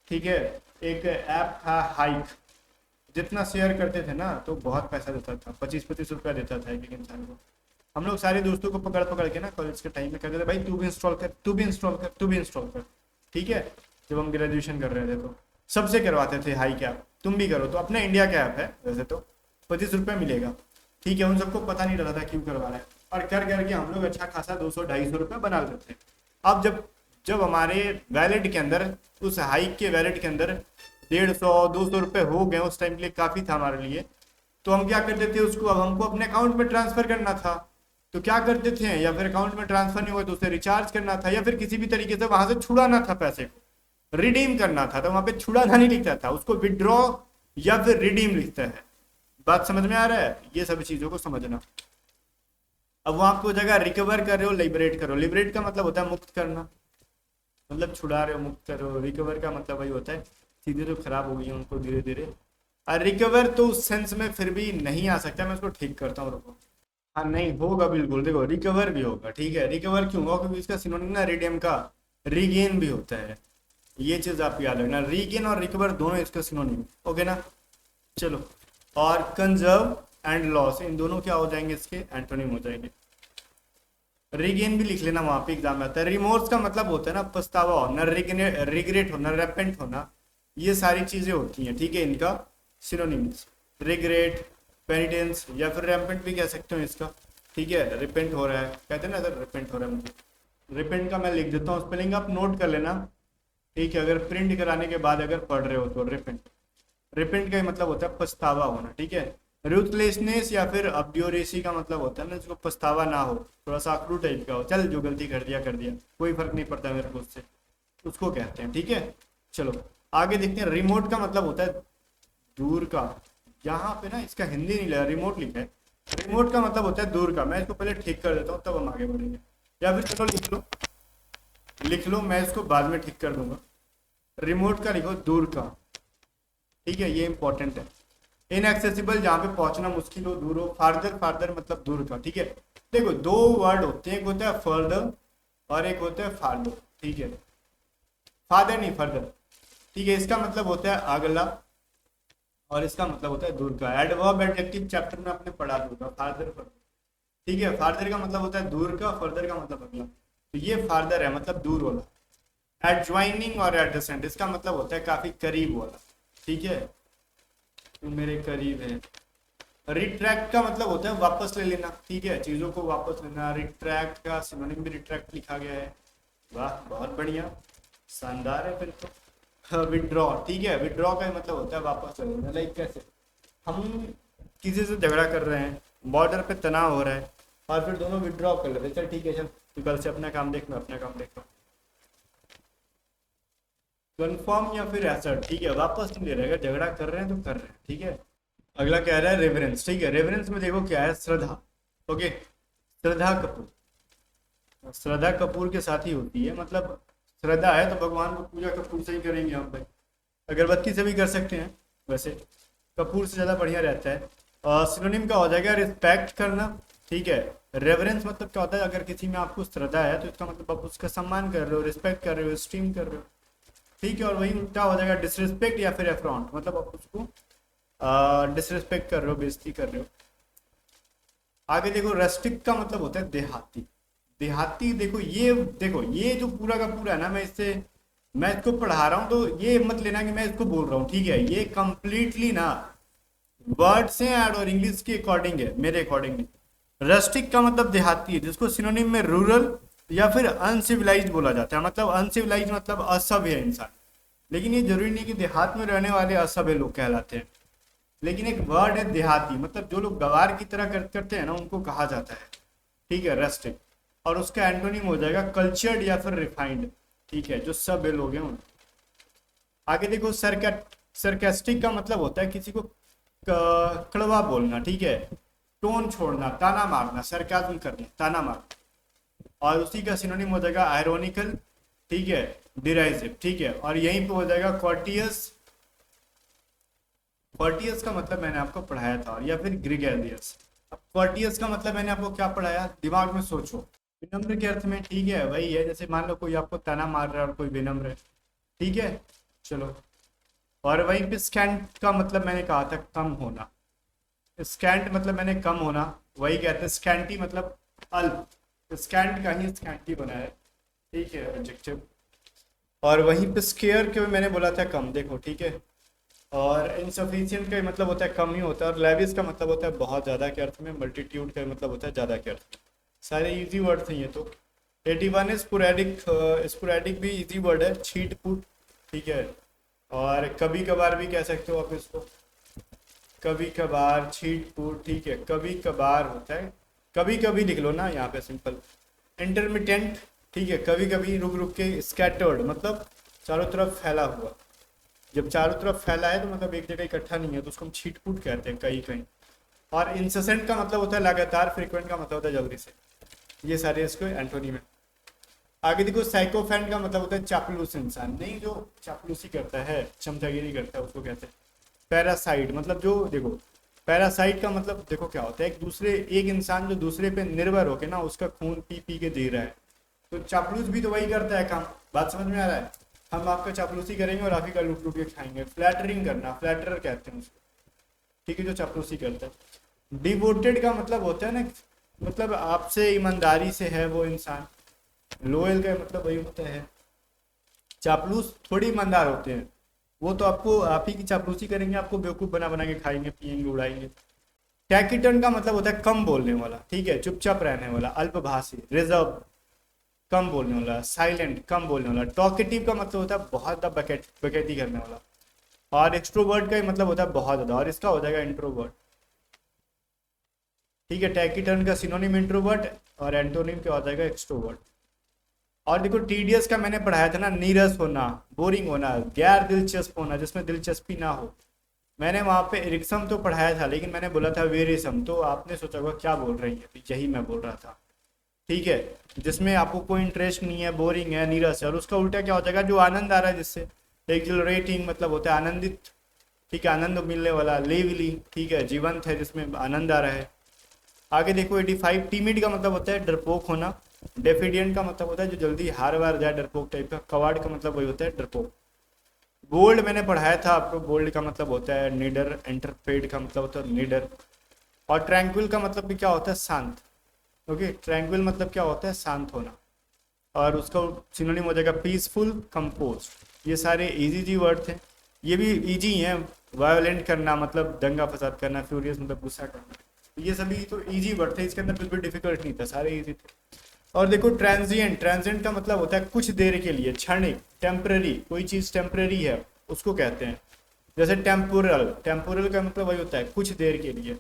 ठीक है। एक ऐप था हाइक, जितना शेयर करते थे ना तो बहुत पैसा देता था, 25-25 रुपया देता था एक इंसान को। हम लोग सारे दोस्तों को पकड़ पकड़ के ना कॉलेज के टाइम में कहते थे भाई तू भी इंस्टॉल कर, तू भी इंस्टॉल कर, तू भी इंस्टॉल कर, ठीक है। जब हम ग्रेजुएशन कर रहे थे तो सबसे करवाते थे हाई ऐप, तुम भी करो। तो अपना इंडिया का ऐप है वैसे तो, 25 रुपये मिलेगा, ठीक है। उन सबको पता नहीं रहता था क्यों करवा रहा है, और कर करके हम लोग अच्छा खासा 200-250 रुपये बना लेते थे। अब जब जब हमारे वैलेट के अंदर, उस हाइक के वैलेट के अंदर 150-200 रुपये हो गए, उस टाइम के लिए काफ़ी था हमारे लिए, तो हम क्या करते थे उसको, अब हमको अपने अकाउंट में ट्रांसफर करना था, तो क्या करते थे, या फिर अकाउंट में ट्रांसफर नहीं हुआ तो उसे रिचार्ज करना था, या फिर किसी भी तरीके से वहां से छुड़ाना था, पैसे को रिडीम करना था। तो वहां पे छुड़ाना नहीं लिखता था, उसको विड्रॉ या फिर रिडीम लिखता है। बात समझ में आ रहा है, ये सभी चीजों को समझना। अब वहां आपको जगह रिकवर कर रहे हो, लिबरेट करो। लिबरेट का मतलब होता है मुक्त करना, मतलब छुड़ा रहे हो, मुक्त करो। रिकवर का मतलब वही होता है चीजें जो खराब हो गई हैं उनको धीरे धीरे। और रिकवर तो उस सेंस में फिर भी नहीं आ सकता, मैं उसको ठीक करता हूँ, रुको। हाँ नहीं होगा बिल्कुल, देखो रिकवर भी होगा, ठीक है। रिकवर क्यों होगा, क्योंकि इसका सिनोनिम ना रिडीम का रिगेन भी होता है, ये चीज आप याद रखना, रीगेन और रिकवर दोनों इसका सिनोनिम, ओके ना। चलो, और कंजर्व एंड लॉस, इन दोनों क्या हो जाएंगे, इसके एंटोनिम हो जाएंगे। रिगेन भी लिख लेना, वहां पे एग्जाम में आता है। रिमोर्स का मतलब होता है ना पछतावा होना, रिग्रेट होना, रेपेंट होना, ये सारी चीजें होती हैं, ठीक है, इनका सिनोनिम्स। रिग्रेट, पेनिटेंस, या फिर रेपेंट भी कह सकते हो इसका, ठीक है। रिपेंट हो रहा है, कहते हैं ना सर रिपेंट हो रहा है मुझे, रिपेंट का मैं लिख देता हूँ स्पेलिंग, आप नोट कर लेना, ठीक है। अगर प्रिंट कराने के बाद अगर पढ़ रहे हो तो रिपेंट, रिपेंट का ही मतलब होता है पछतावा होना, ठीक है। रूथलेसनेस या फिर अब्योरेसी का मतलब होता है ना जिसको पछतावा ना हो, थोड़ा सा आखड़ू टाइप का हो, चल जो गलती कर दिया, कोई फर्क नहीं पड़ता मेरे को उससे, उसको कहते हैं, ठीक है। चलो आगे देखते हैं। रिमोट का मतलब होता है दूर का, यहाँ पे ना इसका हिंदी नहीं लिखा, रिमोट लिखा है। रिमोट का मतलब होता है दूर का, मैं इसको पहले ठीक कर देता हूँ तब हम आगे बढ़ेंगे, या फिर चलो लिख लो, मैं इसको बाद में ठीक कर दूंगा। रिमोट का लिखो दूर का, ठीक है, ये इंपॉर्टेंट है। इनएक्सेसिबल, जहाँ पे पहुंचना मुश्किल हो, दूर हो। फार्दर, फार्दर मतलब दूर का, ठीक है। देखो दो वर्ड होते हैं, एक होता है फर्दर और एक होता है फार्दर, ठीक है। फादर नहीं फर्दर, ठीक है। इसका मतलब होता है अगला और इसका मतलब होता है दूर का। एडवर्ब एडजेक्टिव चैप्टर में आपने पढ़ा दूंगा, फादर फर्दर, ठीक है। फादर का मतलब होता है दूर का, फर्दर का मतलब अगला, तो ये फादर है मतलब दूर वाला। एडज्वाइनिंग और एडजेसेंट, इसका मतलब होता है काफी करीब वाला, ठीक है, तो मेरे करीब है। रिट्रैक्ट का मतलब होता है वापस ले लेना, ठीक है, चीजों को वापस लेना। रिट्रैक्ट का सिनोनिम भी रिट्रैक्ट लिखा गया है, वाह बहुत बढ़िया, शानदार है फिर तो। विड्रॉ, ठीक है, विड्रॉ का मतलब होता है वापस ले लेना। लाइक कैसे, हम किसी से झगड़ा कर रहे हैं, बॉर्डर पे तनाव हो रहा है और फिर दोनों विड्रॉ कर लेते हैं, चल ठीक है, चल तू कल से अपना काम देख, मैं अपना काम देख रहा हूँ। कन्फर्म या फिर एसर्ट, ठीक है, वापस नहीं ले रहे, अगर झगड़ा कर रहे हैं तो कर रहे हैं, ठीक है। अगला कह रहा है रेवरेंस, ठीक है। रेवरेंस में देखो क्या है, श्रद्धा, ओके। श्रद्धा कपूर, श्रद्धा कपूर के साथ ही होती है, मतलब श्रद्धा है तो भगवान को पूजा कपूर से ही करेंगे हम भाई, अगरबत्ती से भी कर सकते हैं, वैसे कपूर से ज़्यादा बढ़िया रहता है। और सिनोनिम का हो जाएगा रिस्पेक्ट करना, ठीक है। रेवरेंस मतलब क्या होता है, अगर किसी में आपको श्रद्धा है तो इसका मतलब आप उसका सम्मान कर रहे हो, रिस्पेक्ट कर रहे हो, स्टीम कर रहे हो, ठीक है। और वही उल्टा हो जाएगा डिसरिस्पेक्ट या फिर एफ्रॉन्ट, मतलब आप उसको डिसरिस्पेक्ट कर रहे हो, बेइज्जती कर रहे हो। आगे देखो, रस्टिक का मतलब होता है देहाती, देहाती। देखो ये जो पूरा का पूरा है ना, मैं इसको पढ़ा रहा हूँ तो ये मत लेना कि मैं इसको बोल रहा हूँ, ठीक है। ये कंप्लीटली ना वर्ड से ऐड और इंग्लिश के अकॉर्डिंग है, मेरे अकॉर्डिंग नहीं। रस्टिक का मतलब देहाती है, जिसको सिनोनिम में रूरल या फिर अनसिविलाइज्ड बोला जाता है। मतलब अनसिविलाइज्ड मतलब असभ्य इंसान, लेकिन ये जरूरी नहीं कि देहात में रहने वाले असभ्य लोग कहलाते हैं। लेकिन एक वर्ड है देहाती, मतलब जो लोग गवार की तरह करते हैं ना, उनको कहा जाता है, ठीक है, रस्टिक। और उसका एंटोनिम हो जाएगा कल्चर्ड या फिर रिफाइंड, ठीक है, जो सभ्य लोग हैं उन। आगे देखो, सरकास्टिक का मतलब होता है किसी को कड़वा बोलना, ठीक है, टोन छोड़ना, ताना मारना, सरकाज्म करना, ताना मारना। और उसी का सिनोनिम हो जाएगा आयरोनिकल, ठीक है, डिराइसिव, ठीक है। और यहीं पे हो जाएगा कॉर्टियस, कॉर्टियस का मतलब मैंने आपको पढ़ाया था, या फिर ग्रिगेरियस। अब कॉर्टियस का मतलब मैंने आपको क्या पढ़ाया, दिमाग में सोचो, विनम्र के अर्थ में, ठीक है, वही है। जैसे मान लो कोई आपको ताना मार रहा है और कोई विनम्र है, ठीक है। चलो, और वहीं पे स्कैंट का मतलब मैंने कहा था कम होना, स्कैंट मतलब मैंने कम होना, वही कहते हैं। स्कैंटी मतलब अल्प, स्कैंट का ही स्कैंटी बना है, ठीक है, एडजेक्टिव। और वहीं पे स्केयर के मैंने बोला था कम, देखो, ठीक है। और इनसफिशियंट का मतलब होता है कम ही होता है, और लेविस का मतलब होता है बहुत ज़्यादा के अर्थ में, मल्टीट्यूड का मतलब होता है ज़्यादा के अर्थ में। सारे इजी वर्ड थे ये तो। 81 स्पोरेडिक, स्पोरेडिक भी इजी वर्ड है, छीट फूट, ठीक है। और कभी कभार भी कह सकते हो आप इसको, कभी कभार, छीट फूट, ठीक है, कभी कभार होता है, कभी कभी लिख लो ना यहाँ पे सिंपल। इंटरमिटेंट, ठीक है, कभी कभी रुक रुक के। स्कैटर्ड मतलब चारों तरफ फैला हुआ, जब चारों तरफ फैला है तो मतलब एक जगह इकट्ठा नहीं है, तो उसको हम छीट-फूट कहते हैं, कहीं कहीं। और इंसेसेंट का मतलब होता है लगातार, फ्रीक्वेंट का मतलब होता है जल्दी से। ये सारे इसको एंटोनी में। आगे देखो, साइकोफेंट का मतलब होता है चापलूस इंसान, नहीं जो चापलूसी करता है, चमचागिरी करता है, उसको कहते हैं। पैरासाइट मतलब जो, देखो पैरासाइट का मतलब देखो क्या होता है, एक इंसान जो दूसरे पे निर्भर होके ना उसका खून पी पी के जी रहा है, तो चापलूस भी तो वही करता है काम। बात समझ में आ रहा है? हम आपका चापलूसी करेंगे और आप ही का लूट लूट के खाएंगे। फ्लैटरिंग करना, फ्लैटरर कहते हैं उसको, ठीक है, जो चापलूसी करता है। डिवोटेड का मतलब होता है ना, मतलब आपसे ईमानदारी से है वो इंसान। लोयल का मतलब वही होता है। चापलूस थोड़ी ईमानदार होते हैं, वो तो आपको आप ही की चापलूसी करेंगे, आपको बेवकूफ़ बना बना के खाएंगे, पिएंगे, उड़ाएंगे। टैकिटर्न का मतलब होता है कम बोलने वाला, ठीक है, चुपचाप रहने वाला, अल्पभाषी, रिजर्व, कम बोलने वाला, साइलेंट, कम बोलने वाला। टॉकेटिव का मतलब होता है बहुत ज़्यादा बकैती करने वाला। और एक्सट्रोवर्ट का ही मतलब होता है बहुत ज़्यादा, और इसका हो जाएगा इंट्रोवर्ट, ठीक है। टैकिटर्न का सिनोनिम इंट्रोवर्ट और एंटोनिम क्या हो जाएगा, एक्सट्रोवर्ट। और देखो टीडियस का मैंने पढ़ाया था ना, नीरस होना, बोरिंग होना, गैर दिलचस्प होना, जिसमें दिलचस्पी ना हो। मैंने वहाँ पे एरिक्सम तो पढ़ाया था, लेकिन मैंने बोला था वेरिसम, तो आपने सोचा होगा क्या बोल रही है, तो यही मैं बोल रहा था, ठीक है। जिसमें आपको कोई इंटरेस्ट नहीं है, बोरिंग है, नीरस है। और उसका उल्टा क्या हो जाएगा, जो आनंद आ रहा है जिससे। एक्सिलरेटिंग मतलब होता है आनंदित, ठीक है, आनंद मिलने वाला। लिवली, ठीक है, जीवंत है, जिसमें आनंद आ रहा है। आगे देखो 85, टीमिड का मतलब होता है डरपोक होना। डेफिडियंट का मतलब होता है जो जल्दी हार वार जाए, डरपोक टाइप का। कवार्ड का मतलब वही होता है, डरपोक। बोल्ड मैंने पढ़ाया था आपको, बोल्ड का मतलब होता है निडर। एंटरपेड का मतलब होता है निडर। और ट्रैंक्विल का मतलब भी क्या होता है, शांत। ओके, ट्रैंक्विल मतलब क्या होता है, शांत होना। और उसका सिनोनिम हो जाएगा पीसफुल, कंपोज। ये सारे इजी जी वर्ड थे, ये भी इजी हैं। वायोलेंट करना मतलब दंगा फसाद करना, फ्यूरियस मतलब गुस्सा करना, ये सभी तो इजी वर्ड थे, इसके अंदर कुछ भी डिफिकल्ट नहीं था, सारे इजी थे। और देखो ट्रांजिएंट, ट्रांजिएंट का मतलब होता है कुछ देर के लिए, क्षणिक, टेम्पररी। कोई चीज़ टेम्पररी है उसको कहते हैं। जैसे टेम्पोरल, टेम्पोरल का मतलब वही होता है कुछ देर के लिए।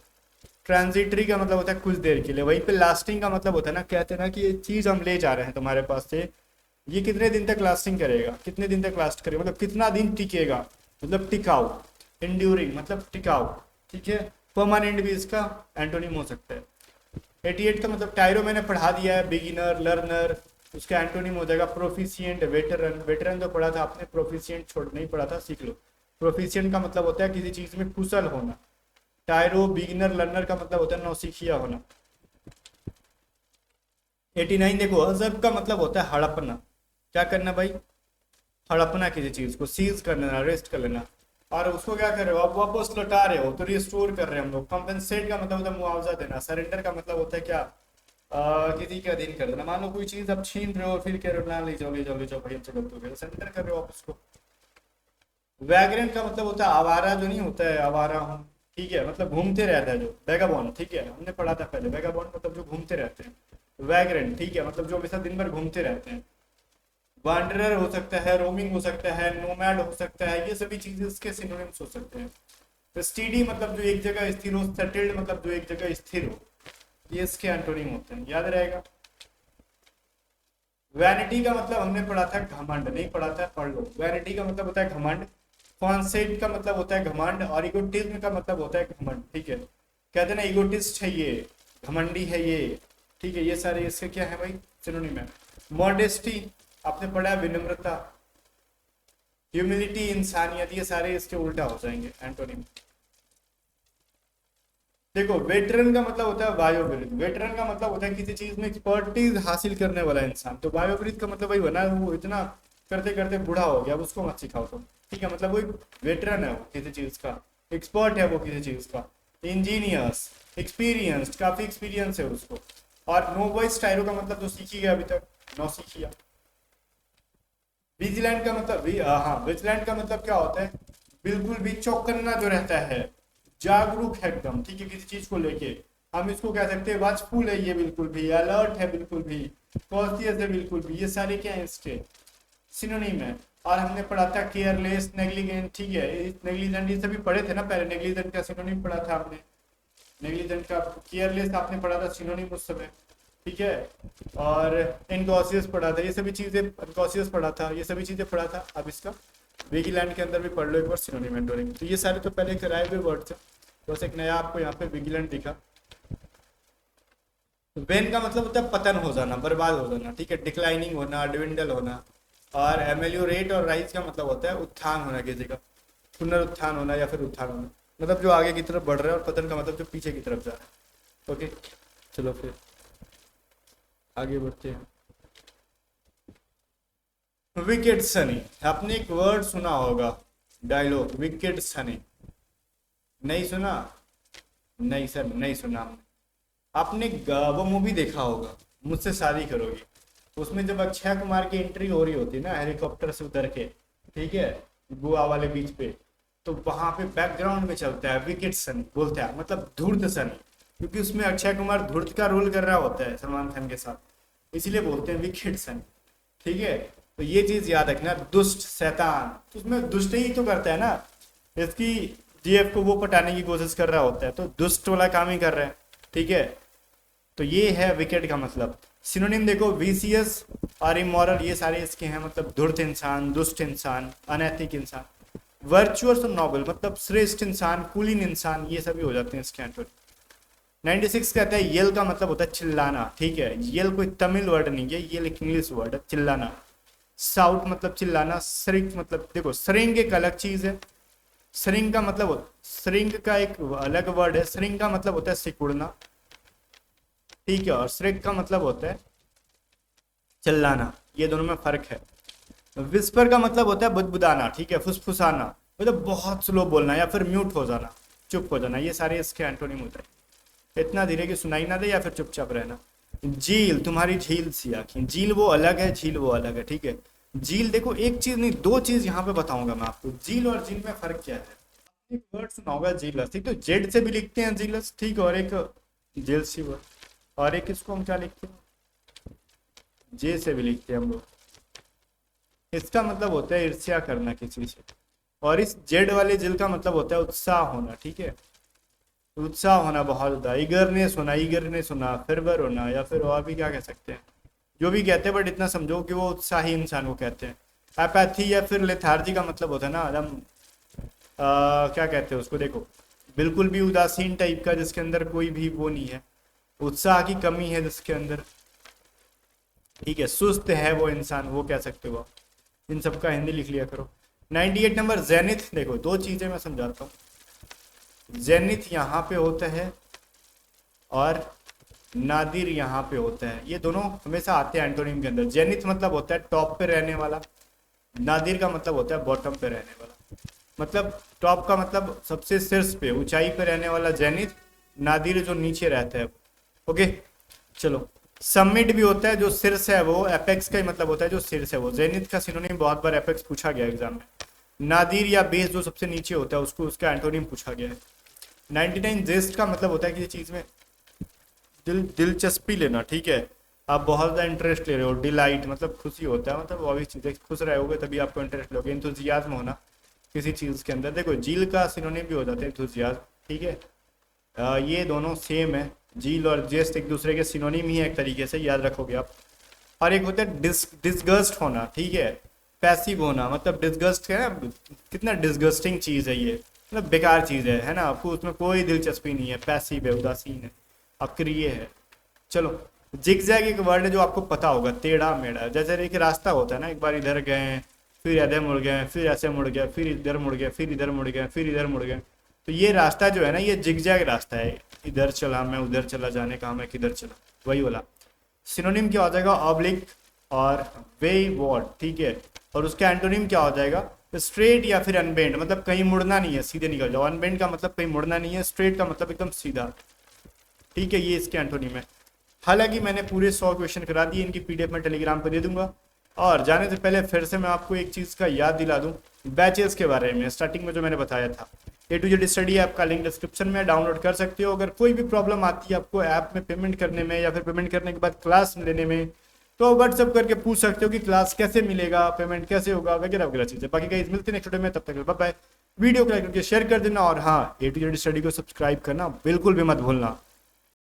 ट्रांजिटरी का मतलब होता है कुछ देर के लिए। वहीं पे लास्टिंग का मतलब होता है ना, कहते हैं ना कि ये चीज़ हम ले जा रहे हैं तुम्हारे पास से, ये कितने दिन तक लास्टिंग करेगा, कितने दिन तक लास्ट करेगा, मतलब कितना दिन टिकेगा, मतलब टिकाऊ। इंड्यूरिंग मतलब टिकाऊ, ठीक है। परमानेंट भी इसका एंटोनिम हो सकता है। 88 का मतलब टायरो मैंने पढ़ा दिया है, बिगिनर, लर्नर। उसका एंटोनिम हो जाएगा प्रोफिशिएंट, वेटरन। वेटरन तो पढ़ा था आपने, प्रोफिशिएंट छोड़ नहीं पढ़ा था, सीख लो। प्रोफिशिएंट का मतलब होता है किसी चीज में कुशल होना। टायरो, बिगिनर, लर्नर का मतलब होता है नौसिखिया होना। 89 देखो, अजब का मतलब होता है हड़पना। क्या करना भाई, हड़पना किसी चीज को, सीज कर लेना, रेस्ट कर लेना। और उसको क्या कर रहे हो आप, वापस लौटा रहे हो, तो रिस्टोर कर रहे हैं हम लोग। कंपनसेट का मतलब होता है मुआवजा देना। सरेंडर का मतलब होता है क्या, किसी के अधीन कर देना। मान लो कोई चीज आप छीन रहे हो, फिर कह रहे हो ना ले जाओ ले जाओ ले जाओ भाई, हमसे गलत हो गया, सरेंडर कर रहे हो आप उसको। वैग्रेंट का मतलब होता है आवारा, जो नहीं होता है आवारा हूँ, ठीक है, मतलब घूमते रहता है जो। वैगाबॉन्ड, ठीक है, हमने पढ़ा था पहले, वैगाबॉन्ड मतलब जो घूमते रहते हैं। वैग्रेंट, ठीक है, मतलब जो हमेशा दिन भर घूमते रहते हैं। वांडरर हो सकता है, रोमिंग हो सकता है, नोमैड हो सकता है, ये सभी चीजें इसके सिनोनिम्स हो सकते हैं। स्टीडी मतलब जो एक जगह स्थिर हो, सेटल्ड मतलब जो एक जगह स्थिर हो, ये इसके एंटोनिम होते हैं, याद रहेगा। वैनिटी का मतलब हमने पढ़ा था घमंड, नहीं पढ़ा था पढ़ लो। वैनिटी का मतलब होता है घमंड। कॉन्सेप्ट का मतलब होता है घमंड। और इगोटिज्म का मतलब होता है घमंड, ठीक है। कहते हैं ना इगोटिस्ट है ये, घमंडी है ये, ठीक है। ये सारे इसके क्या है भाई, सिनोनिम है। मॉडेस्टी आपने पढ़ा है, विनम्रता। ह्यूमिलिटी, इंसानियत, ये सारे इसके उल्टा हो जाएंगे एंटोनिम। देखो वेटरन का मतलब होता है वायोवृद्ध। वेटरन का मतलब होता है किसी चीज में एक्सपर्टीज हासिल करने वाला इंसान। तो वायोवृद्ध का मतलब वही बना, वो इतना करते करते बूढ़ा हो गया, अब उसको मत सिखाओ तुम, ठीक है। मतलब वो वेटरन है, वो किसी चीज का एक्सपर्ट है, वो किसी चीज का। इंजीनियर्स, एक्सपीरियंस्ड, काफी एक्सपीरियंस है उसको। और नोवाइस टायरो का मतलब जो सीखी गया अभी तक, नौसिखिया। विजिलेंट का मतलब हाँ, विजिलेंट का मतलब क्या होता है, बिल्कुल भी चौकन्ना जो रहता है, जागरूक है एकदम, ठीक है, किसी चीज को लेके। हम इसको कह सकते हैं वाचफुल है ये, बिल्कुल भी अलर्ट है, बिल्कुल भी कॉन्शियस है, बिल्कुल भी। ये सारे क्या है इसके सिनोनिम है। और हमने पढ़ा था केयरलेस, नेग्लिजेंट, ठीक है, नेग्लिजेंट ये सभी पढ़े थे ना पहले। नेग्लिजेंट का सिनोनिम पढ़ा था हमने, नेग्लिजेंट का। केयरलेस आपने पढ़ा था सिनोनिम उस समय, ठीक है। और इनकॉशियस पढ़ा था, ये सभी चीजें, इनकॉशियस पढ़ा था, ये सभी चीजें पढ़ा था। अब इसका विजिलेंट के अंदर भी पढ़ लो एक बार सिनोनिम एंटोनिम। तो ये सारे तो पहले कराए हुए वर्ड थे, बस एक नया आपको यहाँ पे विजिलेंट दिखा। वेन का मतलब होता है पतन हो जाना, बर्बाद हो जाना, ठीक है, डिक्लाइनिंग होना, डिविंडल होना। और एमेल्योरेट और राइज का मतलब होता है उत्थान होना किसी का, पुनरुत्थान होना या फिर उत्थान होना, मतलब जो आगे की तरफ बढ़ रहा है। और पतन का मतलब जो पीछे की तरफ जा रहा है। ओके, चलो फिर आगे बढ़ते हैं। विकेट सनी, आपने एक वर्ड सुना होगा, डायलॉग, विकेट सनी, नहीं सुना? नहीं सर, नहीं सुना। आपने वो मूवी देखा होगा, मुझसे शादी करोगी, उसमें जब अक्षय कुमार की एंट्री हो रही होती ना हेलीकॉप्टर से उतर के, ठीक है, गोवा वाले बीच पे, तो वहां पे बैकग्राउंड में चलता है विकेट सनी, बोलता है मतलब धूर्त सनी, क्योंकि उसमें अक्षय कुमार धूर्त का रोल कर रहा होता है सलमान खान के साथ, इसीलिए बोलते हैं विकेट सनी, ठीक है। तो ये चीज याद रखना, दुष्ट शैतान, तो उसमें दुष्ट ही तो करता है ना, इसकी जीएफ को वो पटाने की कोशिश कर रहा होता है, तो दुष्ट वाला काम ही कर रहा है, ठीक है। तो ये है विकेट का मतलब। सिनोनिम देखो, वीसीएस और इमोरल, ये सारे इसके हैं, मतलब धूर्त इंसान, दुष्ट इंसान, अनैतिक इंसान। वर्चुअस और नोबल मतलब श्रेष्ठ इंसान, कुलीन इंसान, ये सभी हो जाते हैं इसके एंटोनिम। 96 कहता है येल का मतलब होता है चिल्लाना, ठीक है, येल कोई तमिल वर्ड नहीं है, ये इंग्लिश वर्ड है, चिल्लाना। साउट मतलब चिल्लाना, श्रिंक मतलब, देखो श्रिंक एक अलग चीज है, श्रिंक का मतलब, श्रिंक का एक अलग वर्ड है, श्रिंक का मतलब होता है सिकुड़ना, ठीक है, और श्रिंक का मतलब होता है चिल्लाना, ये दोनों में फर्क है। विस्पर का मतलब होता है बुदबुदाना, ठीक है, फुसफुसाना, मतलब बहुत स्लो बोलना या फिर म्यूट हो जाना, चुप हो जाना, ये सारे इसके एंटोनिम होते हैं। इतना धीरे कि सुनाई ना दे या फिर चुपचाप रहना। झील, तुम्हारी झील सी आंखें, झील वो अलग है, झील वो अलग है, ठीक है। झील देखो, एक चीज नहीं दो चीज यहाँ पे बताऊंगा मैं आपको, झील और झील में फर्क क्या है। एक वर्ड सुना होगा झीलस, ठीक, तो जेड से भी लिखते हैं झीलस, ठीक, और एक जेल सी वर्ड, और एक इसको हम क्या लिखते हैं, जे से भी लिखते हैं हम लोग। इसका मतलब होता है ईर्ष्या करना किसी से, और इस जेड वाले जिल का मतलब होता है उत्साह होना, ठीक है, उत्साह होना बहुत ज्यादा, ईगरनेस होना, फिरवर होना, या फिर और भी क्या कह सकते हैं, जो भी कहते हैं, बट इतना समझो कि वो उत्साही इंसान को कहते हैं। एपैथी या फिर लेथार्जी का मतलब होता है ना एकदम, क्या कहते हैं उसको, देखो बिल्कुल भी उदासीन टाइप का, जिसके अंदर कोई भी वो नहीं है, उत्साह की कमी है जिसके अंदर, ठीक है, सुस्त है वो इंसान, वो कह सकते हो। इन सब का हिंदी लिख लिया करो। 98 नंबर जेनिथ, देखो दो चीजें मैं समझाता हूँ, जेनिथ यहाँ पे होता है और नादिर यहाँ पे होता है, ये दोनों हमेशा आते हैं एंटोनिम के अंदर। जेनिथ मतलब होता है टॉप पे रहने वाला, नादिर का मतलब होता है बॉटम पे रहने वाला, मतलब टॉप का मतलब सबसे शीर्ष पे ऊंचाई पे रहने वाला जेनिथ, नादिर जो नीचे रहता है। ओके चलो, समिट भी होता है जो शीर्ष है, वो एपेक्स का ही मतलब होता है जो शीर्ष है वो। जेनिथ का सिनोनिम बहुत बार एपेक्स पूछा गया एग्जाम में। नादिर या बेस जो सबसे नीचे होता है उसको उसका एंटोनिम पूछा गया है। 99 जेस्ट का मतलब होता है किसी चीज में दिलचस्पी लेना, ठीक है, आप बहुत ज्यादा इंटरेस्ट ले रहे हो। डिलाइट मतलब खुशी होता है, मतलब वो चीजें खुश रहोगे तभी आपको इंटरेस्ट लोगे। इंथुजियाज्म होना किसी चीज के अंदर, देखो झील का सिनोनिम भी हो जाता है इंथुजियाज्म, ठीक है। ये दोनों सेम है, झील और जेस्ट एक दूसरे के सिनोनिम ही है एक तरीके से, याद रखोगे आप। और एक होता है डिस्गस्ट होना, ठीक है, पैसिव होना, मतलब डिस्गस्ट है ना, कितना डिस्गस्टिंग चीज है ये, मतलब बेकार चीज है ना, आपको उसमें कोई दिलचस्पी नहीं है, पैसिव है, उदासीन है, अक्रिय है। चलो, जिगजैग एक वर्ड है जो आपको पता होगा, टेढ़ा मेढ़ा, जैसे एक रास्ता होता है ना, एक बार इधर गए फिर इधर मुड़ गए, फिर ऐसे मुड़ गए, फिर इधर मुड़ गए, फिर इधर मुड़ गए, फिर इधर मुड़ गए, तो ये रास्ता जो है ना, ये जिगजैग रास्ता है, इधर चला मैं उधर चला, जाने का मैं किधर चला, वही वाला। सिनोनिम क्या हो जाएगा, ऑब्लिक और वे वॉर्ड, ठीक है, और उसका एंटोनिम क्या हो जाएगा, स्ट्रेट या फिर अनबेंड, मतलब कहीं मुड़ना नहीं है, सीधे निकल जाओ। अनबेंड का मतलब कहीं मुड़ना नहीं है, स्ट्रेट का मतलब एकदम सीधा, ठीक है, ये इसके एंटोनिम है। हालांकि मैंने पूरे 100 क्वेश्चन करा दिए, इनकी पीडीएफ में टेलीग्राम पर दे दूंगा। और जाने से पहले फिर से मैं आपको एक चीज़ का याद दिला दूं, बैचेस के बारे में, स्टार्टिंग में जो मैंने बताया था, A to Z study app का लिंक डिस्क्रिप्शन में, डाउनलोड कर सकते हो। अगर कोई भी प्रॉब्लम आती है आपको ऐप में पेमेंट करने में या फिर पेमेंट करने के बाद क्लास लेने में, तो व्हाट्सअप करके पूछ सकते हो कि क्लास कैसे मिलेगा, पेमेंट कैसे होगा, वगैरह वगैरह चीज़ें। बाकी गाइस मिलते हैं नेक्स्ट वीडियो में, तब तक बाय बाय। वीडियो को लाइक करके शेयर कर देना, और हाँ, A to Z स्टडी को सब्सक्राइब करना बिल्कुल भी मत भूलना।